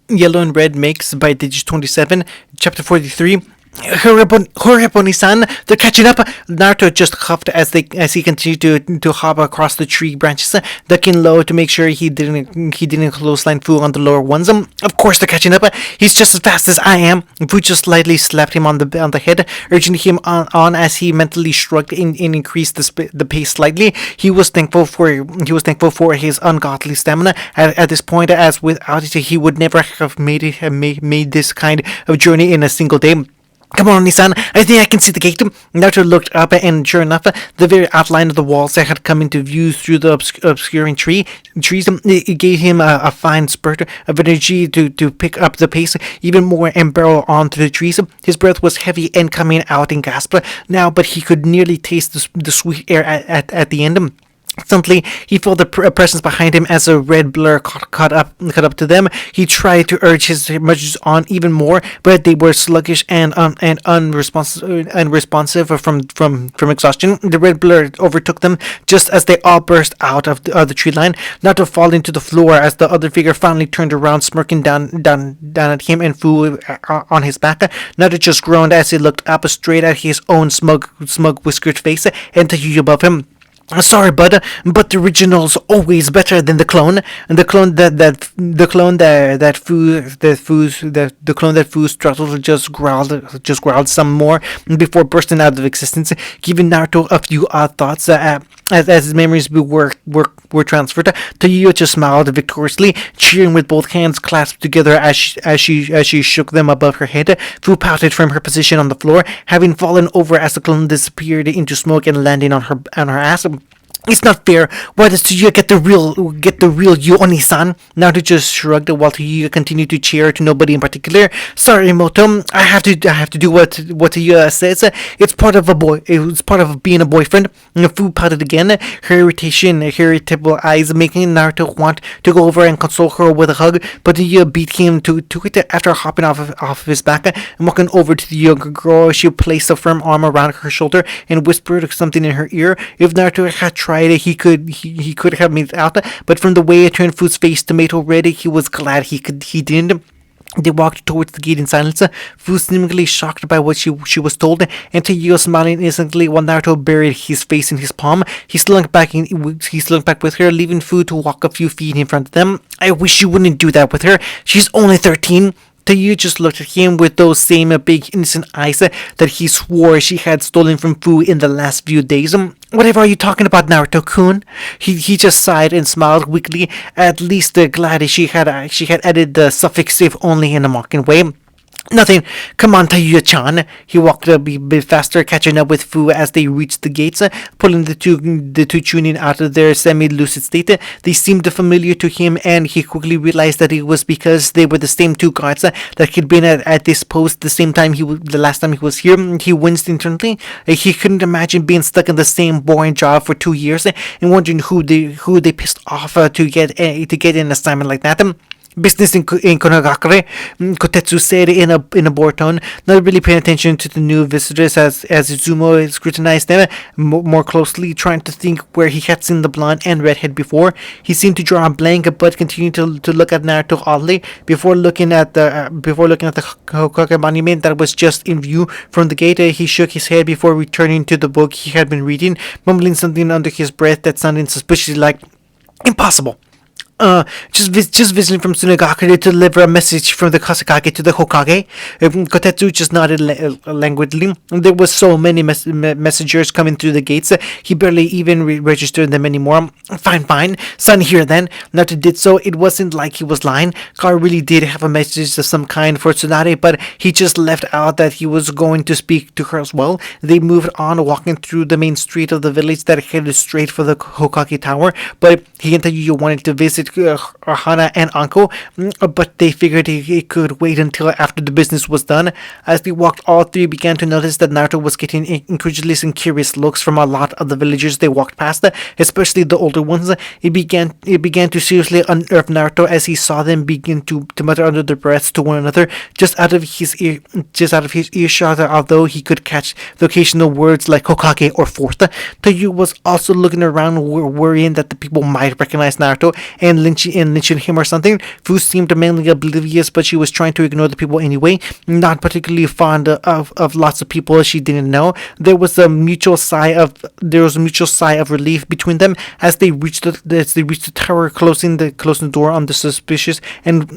Yellow and Red makes by Digis 27, Chapter 43. Hurry up, Oni-san! They're catching up! Naruto just huffed as he continued to hop across the tree branches, ducking low to make sure he didn't clothesline Fu on the lower ones. Of course they're catching up. He's just as fast as I am. Fu just lightly slapped him on the head, urging him on as he mentally shrugged and increased the pace slightly. He was thankful for his ungodly stamina at this point, as without it he would never have made this kind of journey in a single day. Come on, Nissan. I think I can see the gate. Naruto looked up, and sure enough, the very outline of the walls that had come into view through the obscuring trees, it gave him a fine spurt of energy to pick up the pace even more and barrel on through the trees. His breath was heavy and coming out in gasps now, but he could nearly taste the sweet air at the end. Suddenly, he felt the presence behind him as a red blur caught up to them. He tried to urge his muscles on even more, but they were sluggish and unresponsive from exhaustion. The red blur overtook them just as they all burst out of the tree line, not to fall into the floor as the other figure finally turned around, smirking down at him and Fu on his back. Naruto just groaned as he looked up straight at his own smug whiskered face and Tayu above him. Sorry, bud, but the original's always better than the clone. And the clone that Fu struggled just growled some more before bursting out of existence, giving Naruto a few odd thoughts. As his memories were transferred, Tayu just smiled victoriously, cheering with both hands clasped together as she shook them above her head. Fu pouted from her position on the floor, having fallen over as the clone disappeared into smoke and landing on her ass. It's not fair. Why does Tayu get the real you, Oni-san? Naruto just shrugged while Tayu continued to cheer to nobody in particular. Sorry, Moto. I have to do what Tayu says. It's part of being a boyfriend. Fu pouted again, her irritable eyes making Naruto want to go over and console her with a hug, but Tayu beat him to it after hopping off of his back and walking over to the younger girl. She placed a firm arm around her shoulder and whispered something in her ear. If Naruto had tried, he could have made it out, but from the way it turned Fu's face tomato red, he was glad he didn't. They walked towards the gate in silence, Fu seemingly shocked by what she was told, and Tayu smiling innocently while Naruto buried his face in his palm. He slunk back with her, leaving Fu to walk a few feet in front of them. I wish you wouldn't do that with her. She's only 13. Tayu just looked at him with those same big innocent eyes that he swore she had stolen from Fu in the last few days. Whatever are you talking about, Naruto-kun? He just sighed and smiled weakly, at least glad she had added the suffix if only in a mocking way. Nothing. Come on, Tayu-chan. He walked a bit faster, catching up with Fu as they reached the gates, pulling the two Chunin out of their semi-lucid state. They seemed familiar to him, and he quickly realized that it was because they were the same two guards that had been at this post the last time he was here. He winced internally. He couldn't imagine being stuck in the same boring job for 2 years and wondering who they pissed off to get an assignment like that. Business in Konoha, Kotetsu said in a bored tone, not really paying attention to the new visitors as Izumo scrutinized them more closely, trying to think where he had seen the blonde and redhead before. He seemed to draw a blank, but continued to look at Naruto oddly before looking at the Hokage monument that was just in view from the gate. He shook his head before returning to the book he had been reading, mumbling something under his breath that sounded suspiciously like impossible. Just visiting from Tsunagakure to deliver a message from the Kasakage to the Hokage. Kotetsu just nodded languidly. There was so many messengers coming through the gates, he barely even registered them anymore. Fine. Sign here then. Naruto did so. It wasn't like he was lying. Kar really did have a message of some kind for Tsunade, but he just left out that he was going to speak to her as well. They moved on, walking through the main street of the village that headed straight for the Hokage Tower, but he and Tayu wanted to visit Hana and Anko, but they figured it could wait until after the business was done. As they walked, all three began to notice that Naruto was getting incredulous and curious looks from a lot of the villagers they walked past, especially the older ones. It began to seriously unnerve Naruto as he saw them begin to mutter under their breaths to one another, just out of his earshot, although he could catch the occasional words like Hokage or fourth. Tayu was also looking around, worrying that the people might recognize Naruto and lynching him or something. Fu seemed mainly oblivious, but she was trying to ignore the people anyway. Not particularly fond of lots of people she didn't know. There was a mutual sigh of relief between them as they reached the tower, closing the door on the suspicious and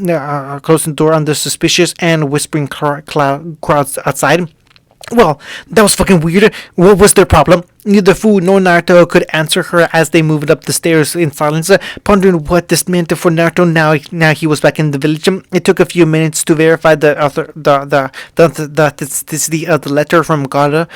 whispering crowds outside. Well, that was fucking weird. What was their problem? Neither Fu nor Naruto could answer her as they moved up the stairs in silence, pondering what this meant for Naruto now he was back in the village. It took a few minutes to verify the authenticity of the letter from Gara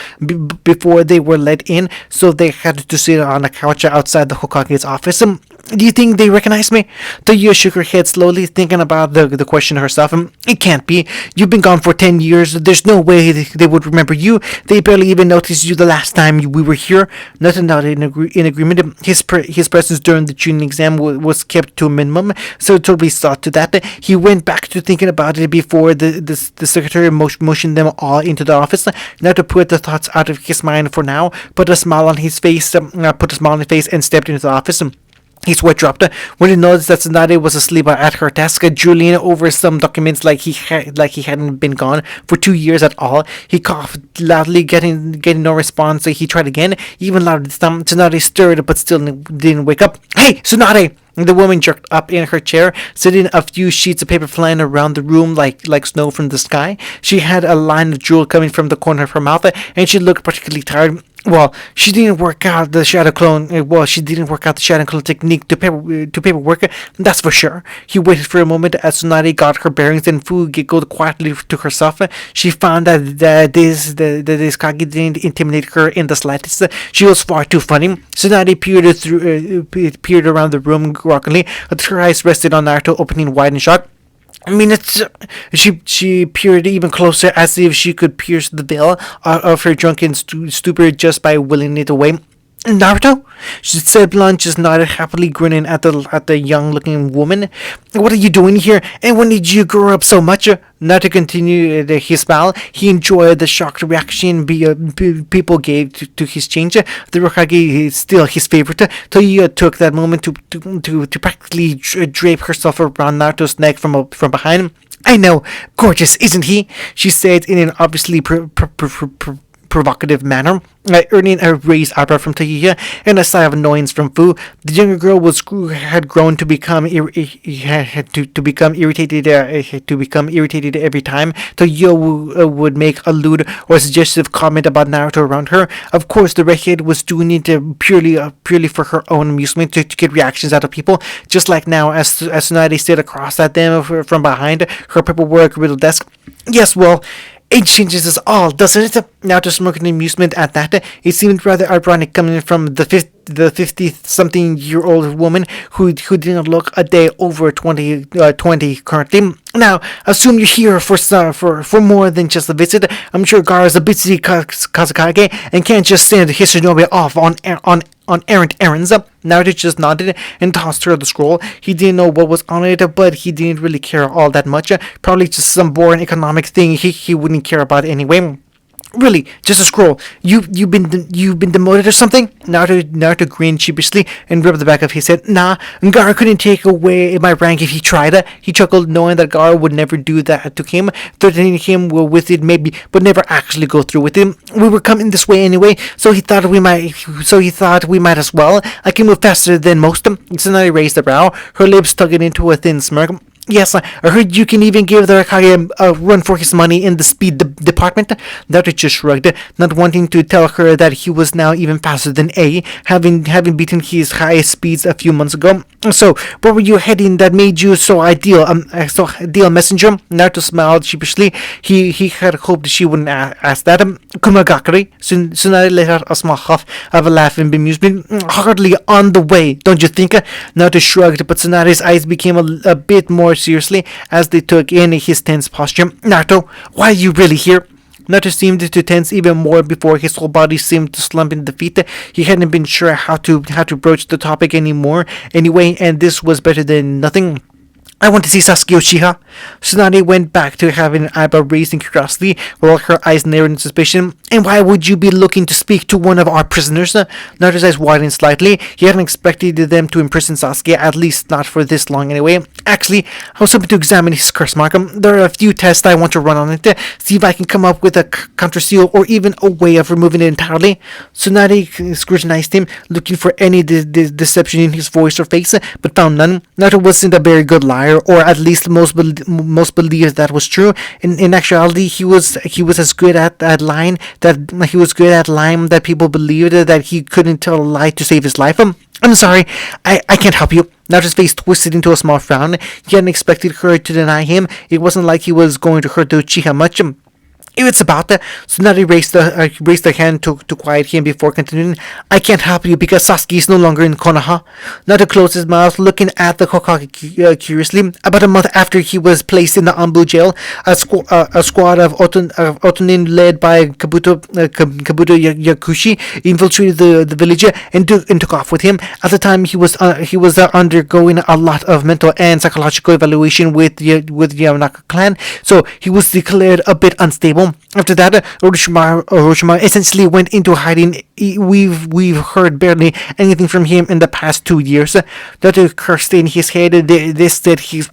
before they were let in, so they had to sit on a couch outside the Hokage's office. Do you think they recognize me? Toyo shook her head slowly, thinking about the question herself. It can't be. You've been gone for 10 years. There's no way they would remember you. They barely even noticed you the last time we were here. Nothing not in agreement. His presence during the tuning exam was kept to a minimum, so totally saw to that. He went back to thinking about it before the secretary motioned them all into the office. Now to put the thoughts out of his mind for now, put a smile on his face, and stepped into the office. His sweat dropped when he noticed that Tsunade was asleep at her desk, drooling over some documents like he hadn't been gone for 2 years at all. He coughed loudly, getting no response. So he tried again, even louder this time. Tsunade stirred but still didn't wake up. Hey, Tsunade! The woman jerked up in her chair, sitting a few sheets of paper flying around the room like snow from the sky. She had a line of drool coming from the corner of her mouth, and she looked particularly tired. Well, she didn't work out the shadow clone. Technique to paperwork. That's for sure. He waited for a moment as Tsunade got her bearings, and Fu giggled quietly to herself. She found that this Kage didn't intimidate her in the slightest. She was far too funny. Tsunade peered around the room groggily. Her eyes rested on Naruto, opening wide and shut. I mean, she peered even closer, as if she could pierce the veil of her drunken stupor just by willing it away. Naruto? She said. Blunt just nodded happily, grinning at the young-looking woman. What are you doing here? And when did you grow up so much? Naruto continued his smile. He enjoyed the shocked reaction people gave to his change. The Hokage is still his favorite. Toya took that moment to practically drape herself around Naruto's neck from behind. I know, gorgeous, isn't he? She said in an obviously provocative manner, earning a raised eyebrow from Tahiya and a sigh of annoyance from Fu. The younger girl had grown to become irritated every time Tahiya would make a lewd or suggestive comment about Naruto around her. Of course, the redhead was doing it purely for her own amusement, to get reactions out of people. Just like now, as Tsunade stayed across at them from behind her paperwork-riddled desk. Yes, well, age changes us all, doesn't it? Now to smirking amusement at that, it seemed rather ironic coming from the 50-something-year-old woman who didn't look a day over 20 currently. Now, assume you're here for more than just a visit. I'm sure Gaara's a busy Kazakage and can't just send his shinobi off on errant errands. Naruto just nodded and tossed her the scroll. He didn't know what was on it, but he didn't really care all that much. Probably just some boring economic thing he wouldn't care about anyway. Really, just a scroll. You've been demoted or something? Naruto grinned sheepishly and rubbed the back of his head. Nah, Gaara couldn't take away my rank if he tried. He chuckled, knowing that Gaara would never do that to him, threatening him with it maybe, but never actually go through with it. We were coming this way anyway, so he thought we might as well. I can move faster than most. Tsunade raised a brow, her lips tugging into a thin smirk. Yes, I heard you can even give the Hokage a run for his money in the speed department. Naruto just shrugged, not wanting to tell her that he was now even faster than A, having beaten his highest speeds a few months ago. So, where were you heading that made you so ideal, messenger? Naruto smiled sheepishly. He had hoped she wouldn't ask that. Kumagakari. Tsunade let out a small huff of a laugh in bemusement. Hardly on the way, don't you think? Naruto shrugged, but Tsunade's eyes became a bit more seriously as they took in his tense posture. Naruto, why are you really here? Naruto seemed to tense even more before his whole body seemed to slump in defeat. He hadn't been sure how to broach the topic anymore anyway, and this was better than nothing. I want to see Sasuke Uchiha. Tsunade went back to having an eyebrow raised in curiosity, while her eyes narrowed in suspicion. And why would you be looking to speak to one of our prisoners? Naruto's eyes widened slightly. He hadn't expected them to imprison Sasuke, at least not for this long anyway. Actually, I was hoping to examine his curse mark. There are a few tests I want to run on it, see if I can come up with a counter seal or even a way of removing it entirely. Tsunade scrutinized him, looking for any deception in his voice or face, but found none. Naruto wasn't a very good liar, or at least most believed that was true. In actuality, he was as good at lying that people believed that he couldn't tell a lie to save his life. I'm sorry, I can't help you. Naruto's face twisted into a small frown. He hadn't expected her to deny him. It wasn't like he was going to hurt the Uchiha much. If it's about that, Tsunade raised her hand to quiet him before continuing. I can't help you because Sasuke is no longer in Konoha. Naruto closed his mouth, looking at the Hokage curiously. About a month after he was placed in the Anbu jail, a squad of Otonin led by Kabuto Yakushi infiltrated the village and took off with him. At the time, he was undergoing a lot of mental and psychological evaluation with Yamanaka clan, so he was declared a bit unstable. After that, Orochimaru essentially went into hiding. We've heard barely anything from him in the past 2 years. That cursed in his head. This set his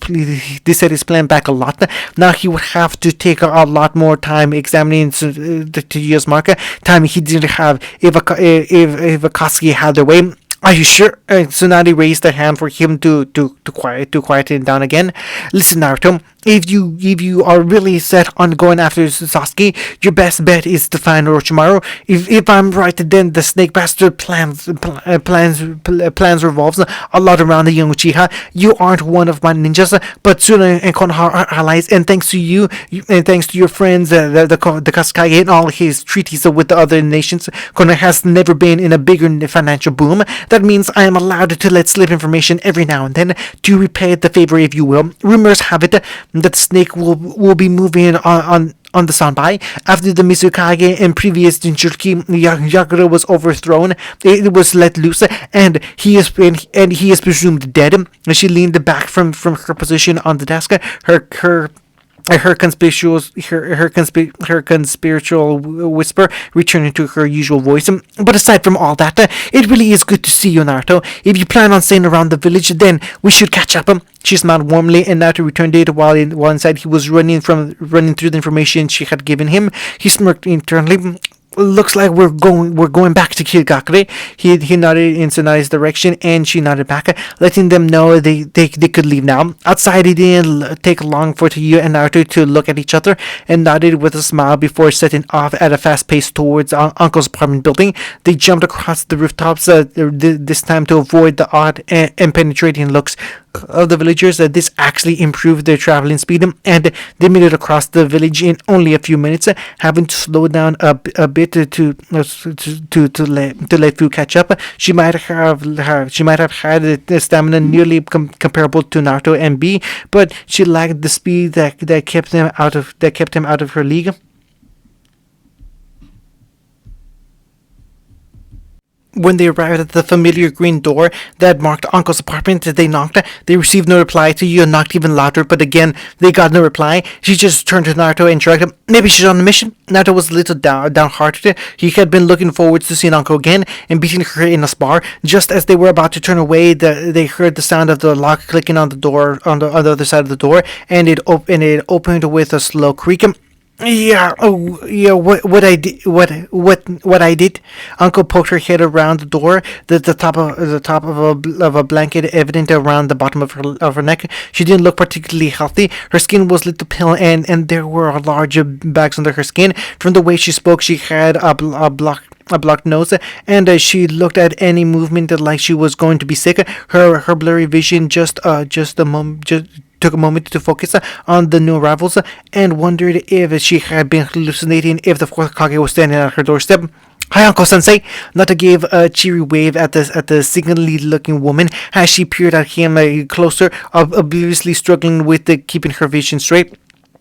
plan back a lot. Now he would have to take a lot more time examining the 2 years mark. Time he didn't have if Akatsuki had their way. Are you sure? Tsunade raised a hand for him to quiet him down again. Listen, Naruto. If you are really set on going after Sasuke, your best bet is to find Orochimaru. If I'm right, then the Snake Bastard plans revolves a lot around the young Uchiha. You aren't one of my ninjas, but Tsuna and Konoha are allies, and thanks to you and thanks to your friends, the Kasuke and all his treaties with the other nations, Konoha has never been in a bigger financial boom. That means I am allowed to let slip information every now and then to repay the favor, if you will. Rumors have it that Snake will be moving on the Sanbai after the Mizukage and previous Jinchuriki Yagura was overthrown. It was let loose, and he is presumed dead. She leaned back from her position on the desk. Her conspiratorial whisper returning to her usual voice. But aside from all that, it really is good to see you, Naruto. If you plan on staying around the village, then we should catch up. She smiled warmly, and Naruto returned it while inside he was running through the information she had given him. He smirked internally. Looks like we're going back to Kigakure. He nodded in Tsunade's direction, and she nodded back, letting them know they could leave now. Outside, it didn't take long for Taiyo and Naruto to look at each other and nodded with a smile before setting off at a fast pace towards Uncle's apartment building. They jumped across the rooftops, this time to avoid the odd and penetrating looks of the villagers. This actually improved their traveling speed, and they made it across the village in only a few minutes, having to slow down a bit to let Fu catch up. She might have had the stamina nearly comparable to Naruto and B, but she lacked the speed that kept him out of her league. When they arrived at the familiar green door that marked Uncle's apartment, they knocked. They received no reply. Taiyo knocked even louder, but again, they got no reply. She just turned to Naruto and shrugged. Maybe she's on a mission. Naruto was a little downhearted. He had been looking forward to seeing Uncle again and beating her in a spar. Just as they were about to turn away, they heard the sound of the lock clicking on the door on the other side of the door, and it opened with a slow creak. Yeah, oh, yeah, what I did. Uncle poked her head around the door, the top of a blanket evident around the bottom of her neck. She didn't look particularly healthy. Her skin was a little pale, and there were large bags under her skin. From the way she spoke, she had a blocked nose, and she looked at any movement like she was going to be sick. Her blurry vision took a moment to focus on the new arrivals and wondered if she had been hallucinating, if the fourth Kage was standing at her doorstep. Hi, Uncle Sensei! Nata gave a cheery wave at the signally-looking woman as she peered at him closer, obliviously struggling with keeping her vision straight.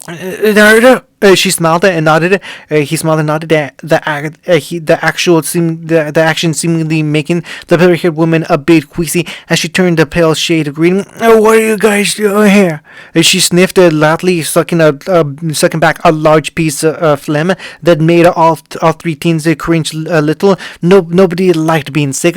Naruto. She smiled and nodded. He smiled and nodded. The action seemingly making the pale-haired woman a bit queasy as she turned a pale shade of green. What are you guys doing here? She sniffed loudly, sucking back a large piece of phlegm that made all three teens cringe a little. Nobody liked being sick.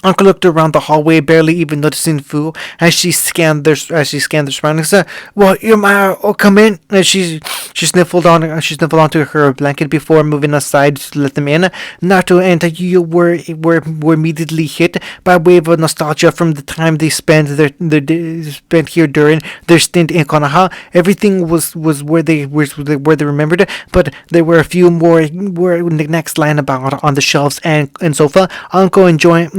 Uncle looked around the hallway, barely even noticing Fu as she scanned their surroundings. Well, you might come in. She sniffled onto her blanket before moving aside to let them in. Nato and Yu were immediately hit by a wave of nostalgia from the time they spent here during their stint in Konoha. Everything was where they remembered, but there were a few more knickknacks lying about on the shelves and sofa. Uncle enjoyed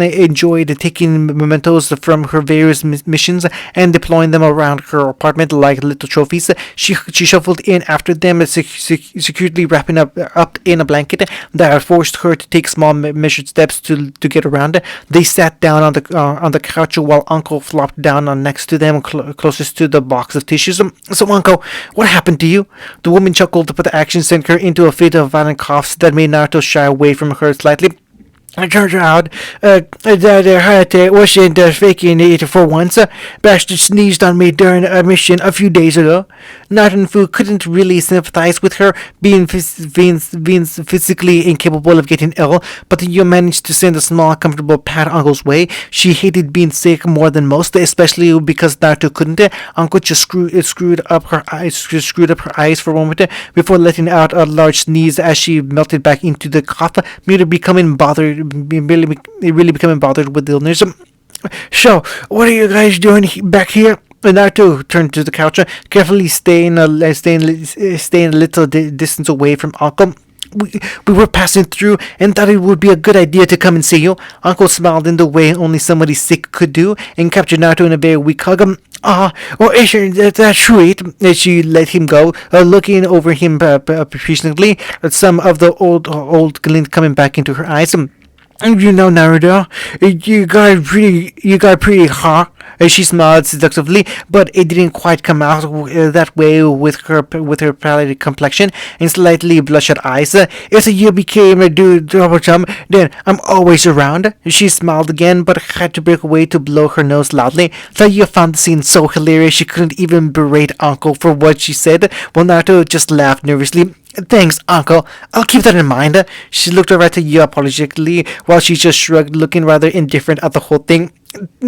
taking mementos from her various missions and deploying them around her apartment like little trophies. She shuffled in after them, securely wrapping up in a blanket that forced her to take small measured steps to get around. They sat down on the couch while Uncle flopped down on next to them, closest to the box of tissues. So, Uncle, what happened to you? The woman chuckled, but the action sent her into a fit of violent coughs that made Naruto shy away from her slightly. It turns out that Hayate wasn't faking it for once. Bastard sneezed on me during a mission a few days ago. Naruto couldn't really sympathize with her being physically incapable of getting ill, but you managed to send a small, comfortable pat Uncle's way. She hated being sick more than most, especially because Naruto couldn't. Uncle just screwed up her eyes for a moment before letting out a large sneeze as she melted back into the cough, merely becoming really becoming bothered with the illness. So, what are you guys doing back here? Naruto turned to the couch, carefully staying a little distance away from Uncle. We were passing through and thought it would be a good idea to come and see you. Uncle smiled in the way only somebody sick could do and captured Naruto in a very weak hug. Well, isn't that sweet? She let him go, looking over him appreciatively, some of the old glint coming back into her eyes. You know, Naruto, you got pretty hot. She smiled seductively, but it didn't quite come out that way with her pallid complexion and slightly bloodshot eyes. If you became a dude double chum, then I'm always around. She smiled again, but had to break away to blow her nose loudly. Taiyo found the scene so hilarious she couldn't even berate Uncle for what she said, while Naruto just laughed nervously. Thanks, Uncle. I'll keep that in mind. She looked over at you apologetically while she just shrugged, looking rather indifferent at the whole thing.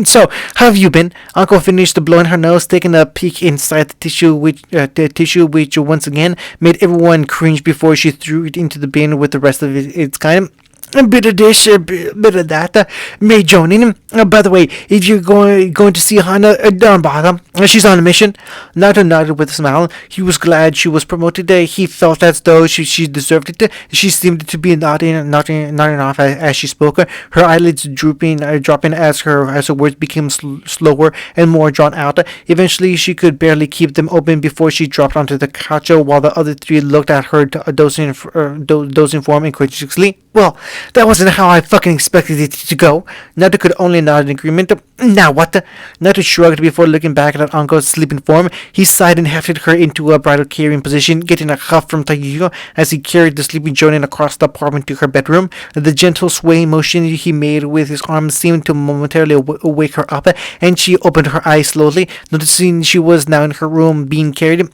So, how have you been? Uncle finished blowing her nose, taking a peek inside the tissue, which once again made everyone cringe before she threw it into the bin with the rest of its kind. A bit of this, a bit of that. May joining. By the way, if you're going to see Hana down bottom, she's on a mission. Naruto nodded with a smile. He was glad she was promoted. He felt as though she deserved it. She seemed to be nodding off as she spoke. Her eyelids dropping as her words became slower and more drawn out. Eventually, she could barely keep them open before she dropped onto the couch, while the other three looked at her dozing form incredulously. Well, that wasn't how I fucking expected it to go. Naruto could only nod in agreement. Now what? Naruto shrugged before looking back at Uncle's sleeping form. He sighed and hefted her into a bridal carrying position, getting a huff from Taiyuko as he carried the sleeping Jonin across the apartment to her bedroom. The gentle swaying motion he made with his arms seemed to momentarily wake her up, and she opened her eyes slowly, noticing she was now in her room being carried.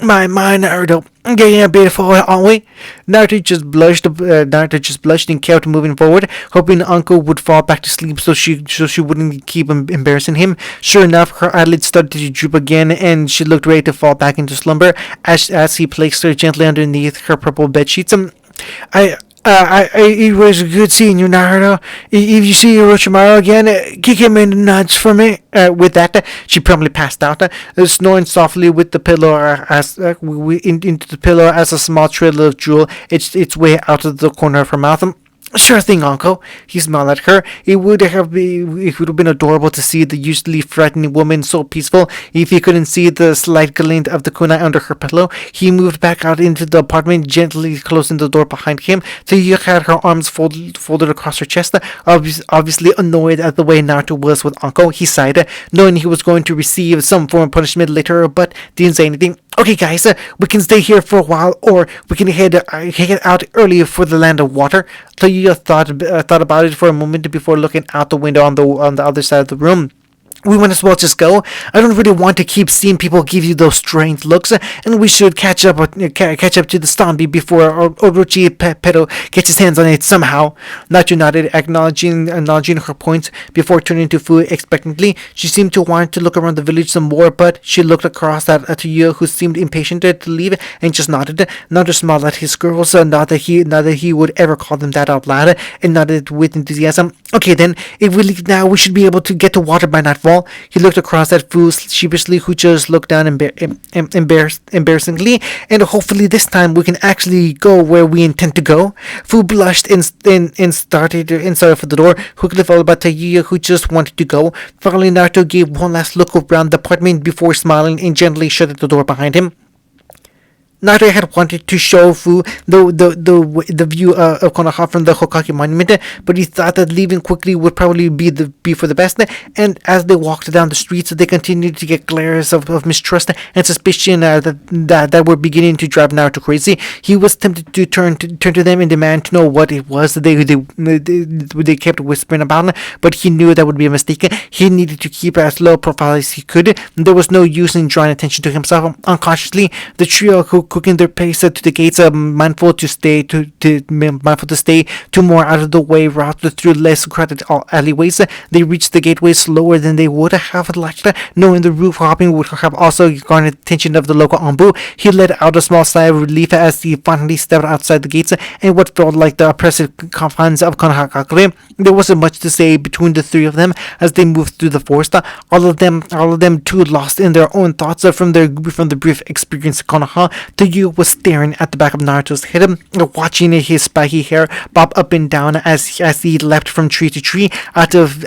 My Naruto, getting a bit forward, aren't we? Naruto just blushed and kept moving forward, hoping Uncle would fall back to sleep so she wouldn't keep embarrassing him. Sure enough, her eyelids started to droop again, and she looked ready to fall back into slumber as he placed her gently underneath her purple bed sheets. It was good seeing you, Naruto. If you see Orochimaru again, kick him in the nuts for me. With that, she promptly passed out, snoring softly with the pillow into the pillow as a small trail of drool its way out of the corner of her mouth. Sure thing, Uncle. He smiled at her. It would have been adorable to see the usually frightening woman so peaceful if he couldn't see the slight glint of the kunai under her pillow. He moved back out into the apartment, gently closing the door behind him. Taiyuka had her arms folded across her chest, obviously annoyed at the way Naruto was with Uncle. He sighed, knowing he was going to receive some form of punishment later, but didn't say anything. Okay, guys, we can stay here for a while, or we can head out early for the land of water. So you thought about it for a moment before looking out the window on the other side of the room. We might as well just go. I don't really want to keep seeing people give you those strange looks, and we should catch up to the zombie before Orochi Pedo gets his hands on it somehow. Nacho nodded, acknowledging her point before turning to Fu expectantly. She seemed to want to look around the village some more, but she looked across at Yu, who seemed impatient to leave, and just nodded. Nacho smiled at his girls, not that he would ever call them that out loud, and nodded with enthusiasm. Okay then, if we leave now, we should be able to get to water by nightfall. He looked across at Fu sheepishly, who just looked down embarrassingly, and hopefully this time we can actually go where we intend to go. Fu blushed and started for the door, quickly followed by Tayuya, who just wanted to go. Finally, Naruto gave one last look around the apartment before smiling and gently shut the door behind him. Naruto had wanted to show Fu the view of Konoha from the Hokage monument, but he thought that leaving quickly would probably be for the best. And as they walked down the streets, they continued to get glares of mistrust and suspicion that were beginning to drive Naruto crazy. He was tempted to turn to them and demand to know what it was that they kept whispering about, but he knew that would be a mistake. He needed to keep as low profile as he could. There was no use in drawing attention to himself. Unconsciously, the trio cooking their pace to the gates, mindful to stay to more out of the way routes through less crowded alleyways. They reached the gateway slower than they would have liked, knowing the roof hopping would have also garnered the attention of the local Anbu. He let out a small sigh of relief as he finally stepped outside the gates and what felt like the oppressive confines of Konoha. There wasn't much to say between the three of them as they moved through the forest. All of them too lost in their own thoughts from the brief experience of Konoha. Yu was staring at the back of Naruto's head, watching his spiky hair bob up and down as he leapt from tree to tree. Out of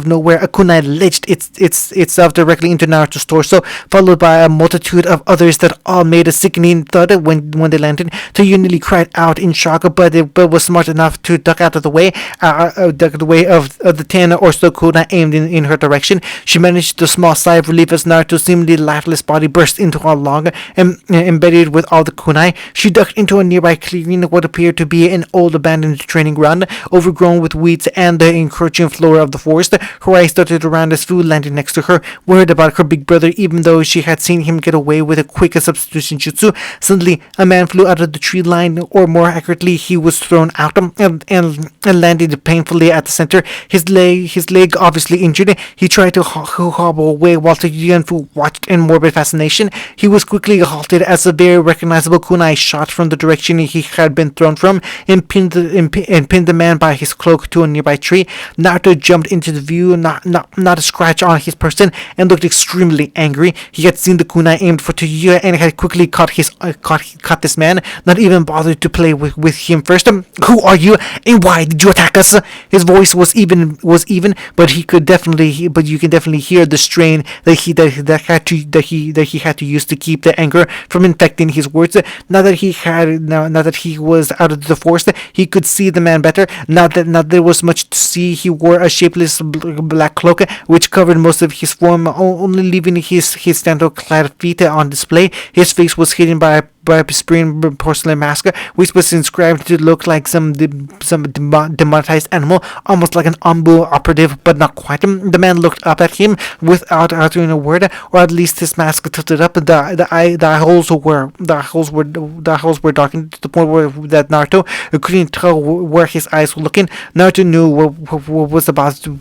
nowhere, a kunai ledged itself directly into Naruto's torso, followed by a multitude of others that all made a sickening thud when they landed. Yu nearly cried out in shock, but was smart enough to duck out of the way, of the 10 or so kunai aimed in her direction. She managed a small sigh of relief as Naruto's seemingly lifeless body burst into a log and embedded with all the kunai. She ducked into a nearby clearing, what appeared to be an old abandoned training ground, overgrown with weeds and the encroaching flora of the forest. Her eyes darted around as Fu landed next to her, worried about her big brother, even though she had seen him get away with a quick substitution jutsu. Suddenly, a man flew out of the tree line, or more accurately, he was thrown out and landed painfully at the center. His leg obviously injured. He tried to hobble away while Tayuya and Fu watched in morbid fascination. He was quickly halted as a very recognizable kunai shot from the direction he had been thrown from and pinned the man by his cloak to a nearby tree. Naruto jumped into the view, not a scratch on his person, and looked extremely angry. He had seen the kunai aimed for Tayuya and had quickly caught this man, not even bothered to play with him first. Who are you, and why did you attack us? His voice was even, but you can definitely hear the strain that he had to use to keep the anger from infecting his words. Now that he was out of the forest, he could see the man better. Not there was much to see. He wore a shapeless black cloak which covered most of his form, only leaving his sandal-clad feet on display. His face was hidden by a pristine porcelain mask, which was inscribed to look like some demonetized animal, almost like an Anbu operative, but not quite. The man looked up at him without uttering a word, or at least his mask tilted up. The holes were darkened to the point where that Naruto couldn't tell where his eyes were looking. Naruto knew what was about to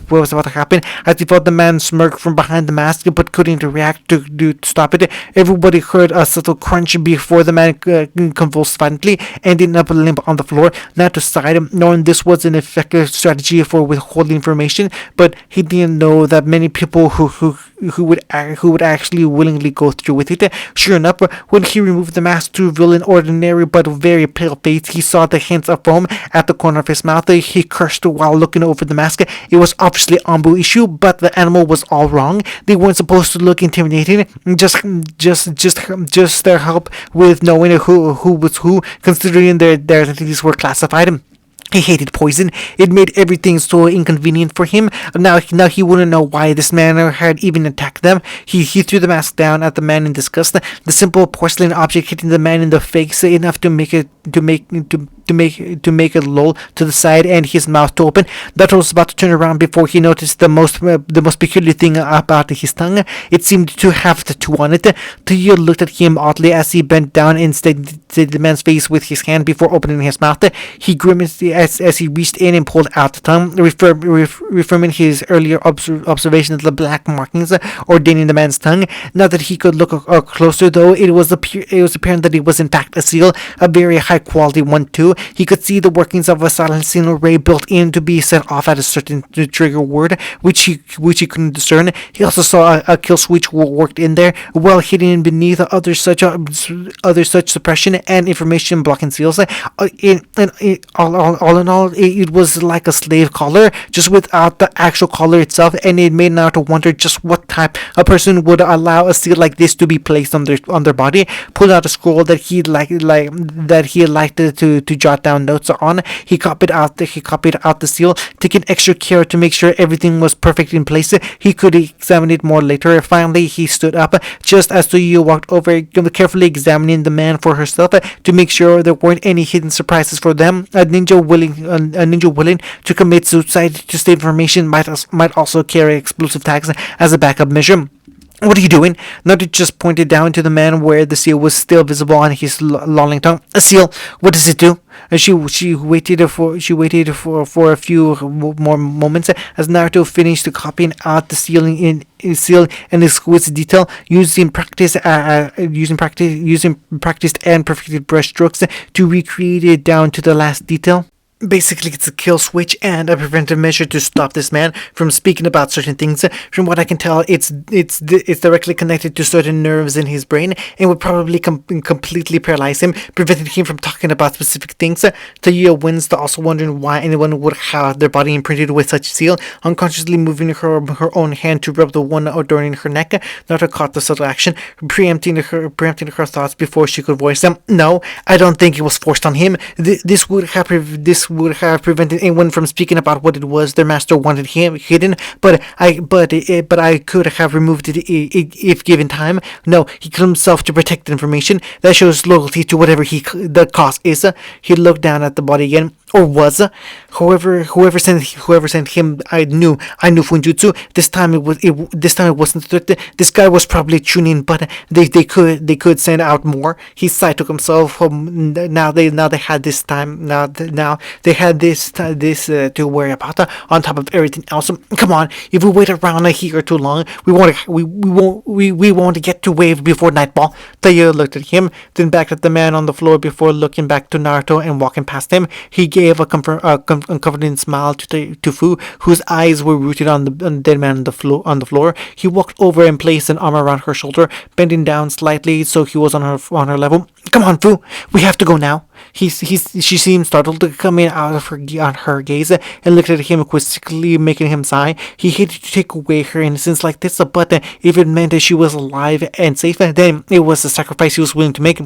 happen as he felt the man smirk from behind the mask, but couldn't react to stop it. Everybody heard a subtle crunch before the man convulsed violently, ending up limp on the floor. Naruto sighed, knowing this was an effective strategy for withholding information, but he didn't know that many people who would actually willingly go through with it. Sure enough, when he removed the mask to reveal an ordinary but very pale face, he saw the hints of foam at the corner of his mouth. He cursed while looking over the mask. It was obviously Anbu issue, but the animal was all wrong. They weren't supposed to look intimidating. Just their help with knowing who was who, considering their identities were classified. He hated poison. It made everything so inconvenient for him. Now he wouldn't know why this man had even attacked them. He threw the mask down at the man in disgust. The simple porcelain object hitting the man in the face enough to make it to make it loll to the side and his mouth to open. Naruto was about to turn around before he noticed the most peculiar thing about his tongue. It seemed to have a tattoo on it. Tio looked at him oddly as he bent down and steadied the man's face with his hand before opening his mouth. He grimaced as he reached in and pulled out the tongue, reaffirming his earlier observation of the black markings ordaining the man's tongue. Now that he could look closer, though, it was apparent that it was in fact a seal, a very high quality one too. He could see the workings of a silencing array built in to be set off at a certain trigger word, which he couldn't discern. He also saw a kill switch worked in there, well hidden beneath other such suppression and information blocking seals. All in all, it was like a slave collar, just without the actual collar itself, and it made Naruto wonder just what type of person would allow a seal like this to be placed on their body. Pulled out a scroll that he liked to jot down notes on. He copied out the seal, taking extra care to make sure everything was perfect in place. He could examine it more later. Finally, he stood up, just as Tsuyu walked over, carefully examining the man for herself to make sure there weren't any hidden surprises for them. A ninja willing to commit suicide to save information might also carry explosive tags as a backup measure. What are you doing? Naruto just pointed down to the man where the seal was still visible on his lolling tongue. A seal. What does it do? She waited for a few more moments as Naruto finished copying out the seal in exquisite detail, using practiced and perfected brush strokes to recreate it down to the last detail. Basically, it's a kill switch and a preventive measure to stop this man from speaking about certain things. From what I can tell, it's directly connected to certain nerves in his brain and would probably completely paralyze him, preventing him from talking about specific things. Taiyo wins, also wondering why anyone would have their body imprinted with such seal. Unconsciously moving her own hand to rub the one adorning her neck, Naruto caught the subtle action, preempting her thoughts before she could voice them. No, I don't think it was forced on him. This would have prevented anyone from speaking about what it was their master wanted him hidden, but I could have removed it if given time. No, he killed himself to protect the information. That shows loyalty to whatever the cause is. He looked down at the body again. Or was whoever sent him. I knew Funjutsu. This time it wasn't threat. This guy was probably tuning, but they could send out more. He sighed to himself. Now they had this time. Now they had this to worry about on top of everything else. Come on, if we wait around here too long, we won't get to wave before nightfall. Taiyo looked at him, then back at the man on the floor before looking back to Naruto and walking past him. He gave a comforting smile to Fu, whose eyes were rooted on the dead man on the floor. He walked over and placed an arm around her shoulder, bending down slightly so he was on her level. Come on, Fu, we have to go now. She seemed startled, coming out of her gaze, and looked at him quizzically, making him sigh. He hated to take away her innocence like this, but if it meant that she was alive and safe, then it was a sacrifice he was willing to make.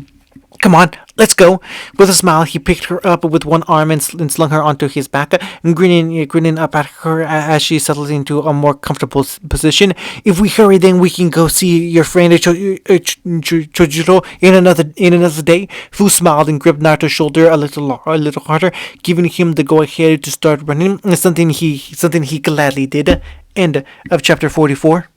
Come on, let's go. With a smile, he picked her up with one arm and slung her onto his back, and grinning up at her as she settled into a more comfortable position. If we hurry, then we can go see your friend Chojuro in another day. Fu smiled and gripped Naruto's shoulder a little harder, giving him the go-ahead to start running. Something he gladly did. End of chapter 44.